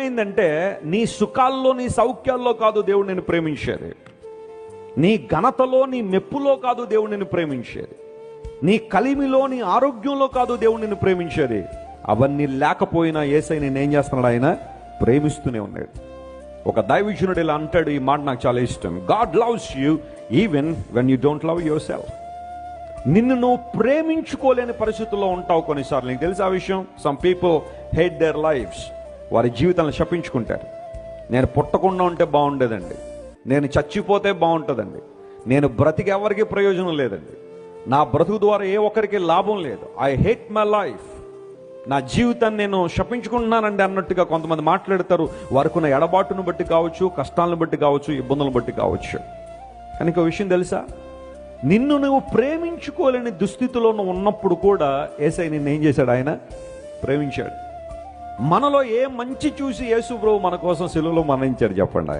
ఏమైందంటే నీ సుఖాల్లో నీ సౌఖ్యాల్లో కాదు దేవుడు నిన్ను ప్రేమించేది, నీ ఘనతలో నీ మెప్పులో కాదు దేవుడు నిన్ను ప్రేమించేది, నీ కలిమిలో నీ ఆరోగ్యంలో కాదు దేవుడు నిన్ను ప్రేమించేది. అవన్నీ లేకపోయినా యేసయ్య నిన్ను ఏం చేస్తున్నాడు? ఆయన ప్రేమిస్తూనే ఉన్నాడు. ఒక దైవజనుడు ఇలా అంటాడు, ఈ మాట నాకు చాలా ఇష్టం. God loves you even when you don't love your self. నిన్ను నువ్వు ప్రేమించుకోలేని పరిస్థితుల్లో ఉంటావు కొన్నిసార్లు. నీకు తెలుసు ఆ విషయం? Some people hate there lifes. వారి జీవితాలను శపించుకుంటారు. నేను పుట్టకుండా ఉంటే బాగుండేదండి, నేను చచ్చిపోతే బాగుంటుందండి, నేను బ్రతికి ఎవరికి ప్రయోజనం లేదండి, నా బ్రతుకు ద్వారా ఏ ఒక్కరికి లాభం లేదు, ఐ హేట్ మై లైఫ్, నా జీవితాన్ని నేను శపించుకుంటున్నానండి అన్నట్టుగా కొంతమంది మాట్లాడతారు. వారికి ఉన్న ఎడబాటును బట్టి కావచ్చు, కష్టాలను బట్టి కావచ్చు, ఇబ్బందులను బట్టి కావచ్చు. కానీ ఒక విషయం తెలుసా? నిన్ను నువ్వు ప్రేమించుకోలేని దుస్థితిలో నువ్వు ఉన్నప్పుడు కూడా యేసయ్య నిన్ను ఏం చేశాడు? ఆయన ప్రేమించాడు. మనలో ఏ మంచి చూసి యేసు ప్రభువు మన కోసం సిలువలో మరణించాడు చెప్పండి.